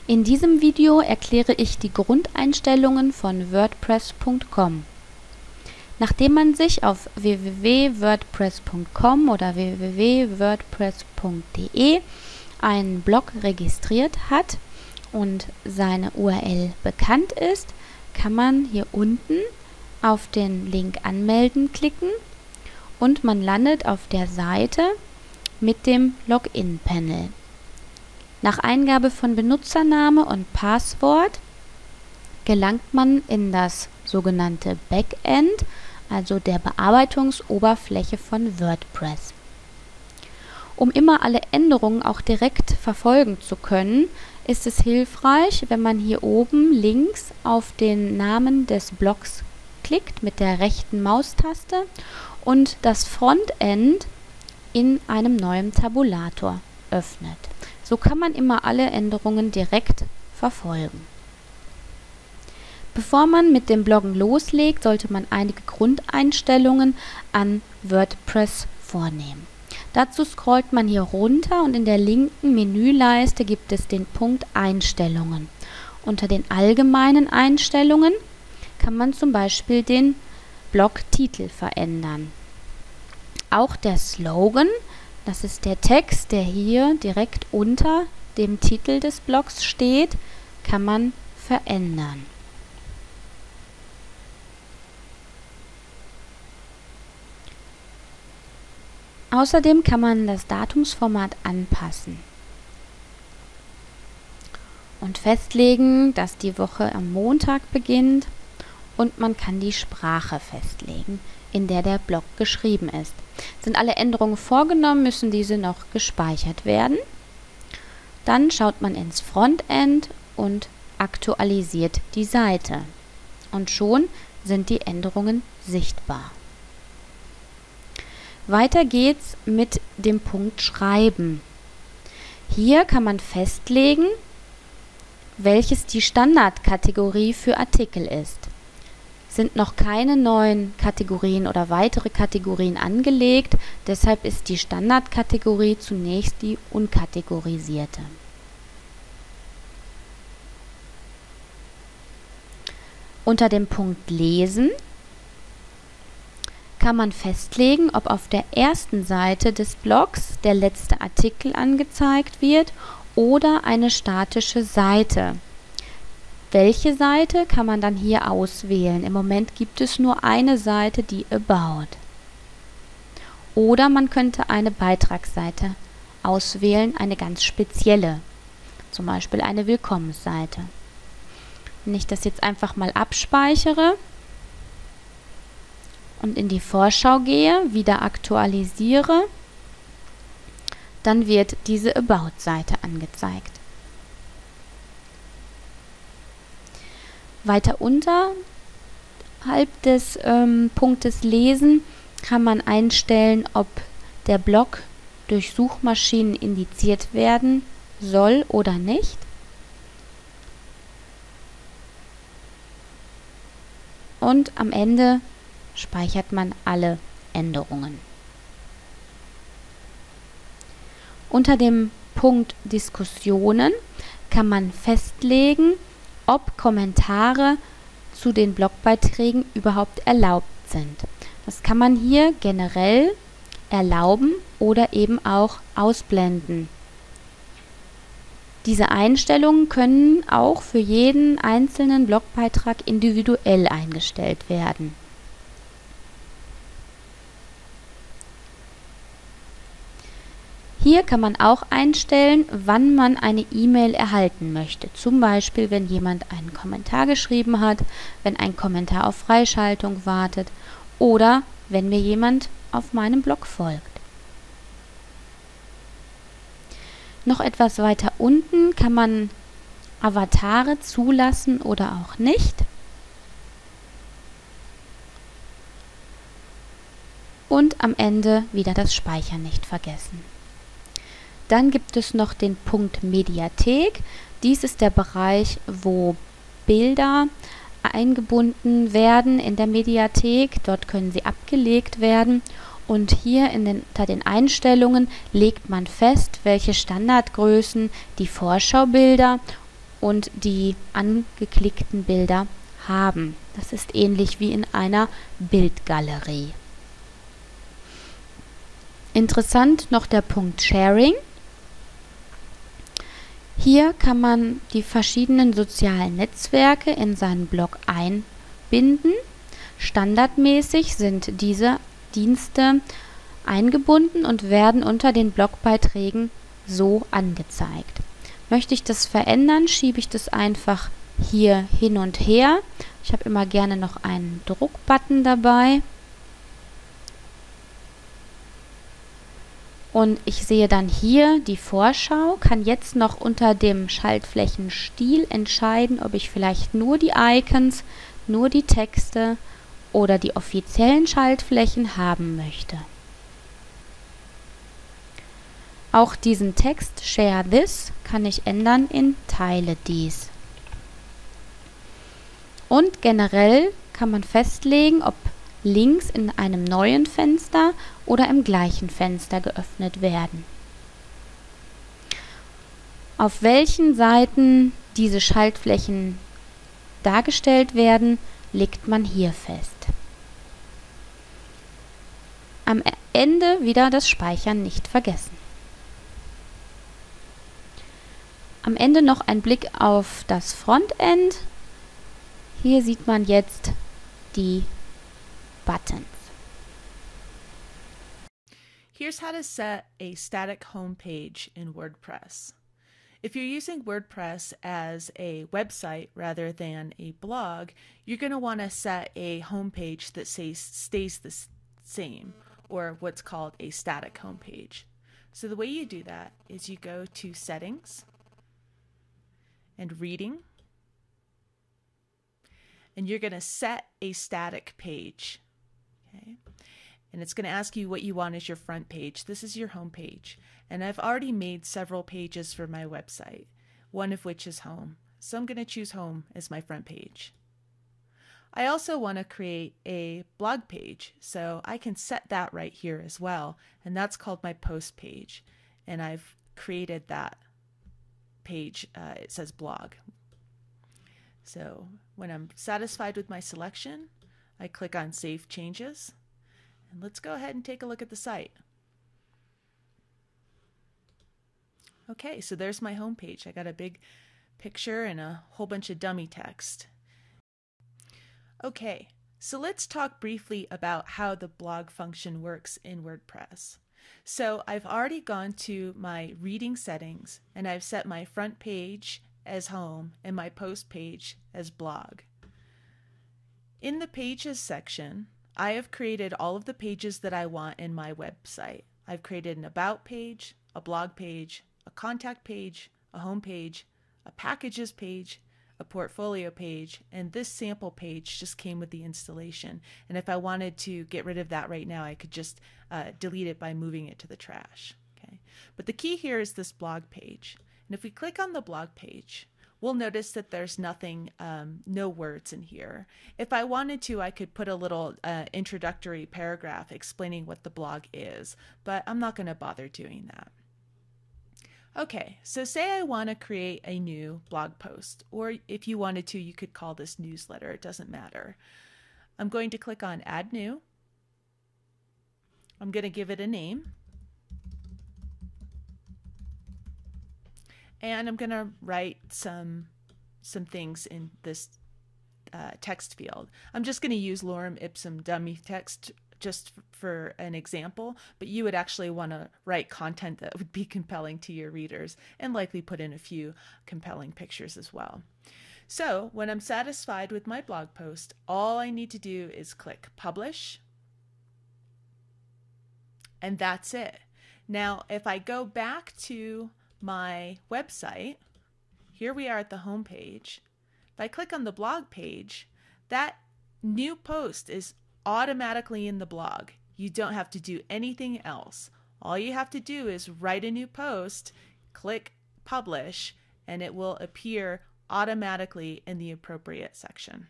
In diesem Video erkläre ich die Grundeinstellungen von WordPress.com. Nachdem man sich auf www.wordpress.com oder www.wordpress.de einen Blog registriert hat und seine URL bekannt ist, kann man hier unten auf den Link Anmelden klicken und man landet auf der Seite mit dem Login-Panel. Nach Eingabe von Benutzername und Passwort gelangt man in das sogenannte Backend, also der Bearbeitungsoberfläche von WordPress. Um immer alle Änderungen auch direkt verfolgen zu können, ist es hilfreich, wenn man hier oben links auf den Namen des Blogs klickt mit der rechten Maustaste und das Frontend in einem neuen Tabulator öffnet. So kann man immer alle Änderungen direkt verfolgen. Bevor man mit dem Bloggen loslegt, sollte man einige Grundeinstellungen an WordPress vornehmen. Dazu scrollt man hier runter und in der linken Menüleiste gibt es den Punkt Einstellungen. Unter den allgemeinen Einstellungen kann man zum Beispiel den Blogtitel verändern. Auch der Slogan, das ist der Text, der hier direkt unter dem Titel des Blogs steht, kann man verändern. Außerdem kann man das Datumsformat anpassen und festlegen, dass die Woche am Montag beginnt, und man kann die Sprache festlegen, in der der Blog geschrieben ist. Sind alle Änderungen vorgenommen, müssen diese noch gespeichert werden. Dann schaut man ins Frontend und aktualisiert die Seite. Und schon sind die Änderungen sichtbar. Weiter geht's mit dem Punkt Schreiben. Hier kann man festlegen, welches die Standardkategorie für Artikel ist. Sind noch keine neuen Kategorien oder weitere Kategorien angelegt, deshalb ist die Standardkategorie zunächst die unkategorisierte. Unter dem Punkt Lesen kann man festlegen, ob auf der ersten Seite des Blogs der letzte Artikel angezeigt wird oder eine statische Seite. Welche Seite kann man dann hier auswählen? Im Moment gibt es nur eine Seite, die About. Oder man könnte eine Beitragsseite auswählen, eine ganz spezielle, zum Beispiel eine Willkommensseite. Wenn ich das jetzt einfach mal abspeichere und in die Vorschau gehe, wieder aktualisiere, dann wird diese About-Seite angezeigt. Weiter unterhalb des Punktes Lesen kann man einstellen, ob der Blog durch Suchmaschinen indiziert werden soll oder nicht. Und am Ende speichert man alle Änderungen. Unter dem Punkt Diskussionen kann man festlegen, ob Kommentare zu den Blogbeiträgen überhaupt erlaubt sind. Das kann man hier generell erlauben oder eben auch ausblenden. Diese Einstellungen können auch für jeden einzelnen Blogbeitrag individuell eingestellt werden. Hier kann man auch einstellen, wann man eine E-Mail erhalten möchte. Zum Beispiel, wenn jemand einen Kommentar geschrieben hat, wenn ein Kommentar auf Freischaltung wartet oder wenn mir jemand auf meinem Blog folgt. Noch etwas weiter unten kann man Avatare zulassen oder auch nicht. Und am Ende wieder das Speichern nicht vergessen. Dann gibt es noch den Punkt Mediathek. Dies ist der Bereich, wo Bilder eingebunden werden in der Mediathek. Dort können sie abgelegt werden. Und hier unter den Einstellungen legt man fest, welche Standardgrößen die Vorschaubilder und die angeklickten Bilder haben. Das ist ähnlich wie in einer Bildgalerie. Interessant noch der Punkt Sharing. Hier kann man die verschiedenen sozialen Netzwerke in seinen Blog einbinden. Standardmäßig sind diese Dienste eingebunden und werden unter den Blogbeiträgen so angezeigt. Möchte ich das verändern, schiebe ich das einfach hier hin und her. Ich habe immer gerne noch einen Druckbutton dabei. Und ich sehe dann hier die Vorschau, kann jetzt noch unter dem Schaltflächenstil entscheiden, ob ich vielleicht nur die Icons, nur die Texte oder die offiziellen Schaltflächen haben möchte. Auch diesen Text Share This kann ich ändern in Teile dies. Und generell kann man festlegen, ob Links in einem neuen Fenster oder im gleichen Fenster geöffnet werden. Auf welchen Seiten diese Schaltflächen dargestellt werden, legt man hier fest. Am Ende wieder das Speichern nicht vergessen. Am Ende noch ein Blick auf das Frontend. Hier sieht man jetzt die Buttons. Here's how to set a static home page in WordPress. If you're using WordPress as a website rather than a blog, you're going to want to set a home page that stays the same, or what's called a static home page. So the way you do that is you go to Settings and Reading, and you're going to set a static page. Okay? And it's going to ask you what you want as your front page. This is your home page. And I've already made several pages for my website, one of which is home. So I'm going to choose home as my front page. I also want to create a blog page, so I can set that right here as well. And that's called my post page. And I've created that page. It says blog. So when I'm satisfied with my selection, I click on Save Changes. And let's go ahead and take a look at the site. Okay, so there's my home page. I got a big picture and a whole bunch of dummy text. Okay, so let's talk briefly about how the blog function works in WordPress. So I've already gone to my reading settings and I've set my front page as home and my post page as blog. In the pages section, I have created all of the pages that I want in my website. I've created an about page, a blog page, a contact page, a home page, a packages page, a portfolio page, and this sample page just came with the installation. And if I wanted to get rid of that right now, I could just delete it by moving it to the trash. Okay. But the key here is this blog page. And if we click on the blog page, we'll notice that there's nothing, no words in here. If I wanted to, I could put a little introductory paragraph explaining what the blog is, but I'm not going to bother doing that. Okay, so say I want to create a new blog post, or if you wanted to, you could call this newsletter. It doesn't matter. I'm going to click on Add New. I'm going to give it a name. And I'm going to write some things in this text field. I'm just going to use lorem ipsum dummy text just for an example, but you would actually want to write content that would be compelling to your readers and likely put in a few compelling pictures as well. So when I'm satisfied with my blog post, all I need to do is click Publish, and that's it. Now, if I go back to my website, here we are at the home page. If I click on the blog page, that new post is automatically in the blog. You don't have to do anything else. All you have to do is write a new post, click Publish, and it will appear automatically in the appropriate section.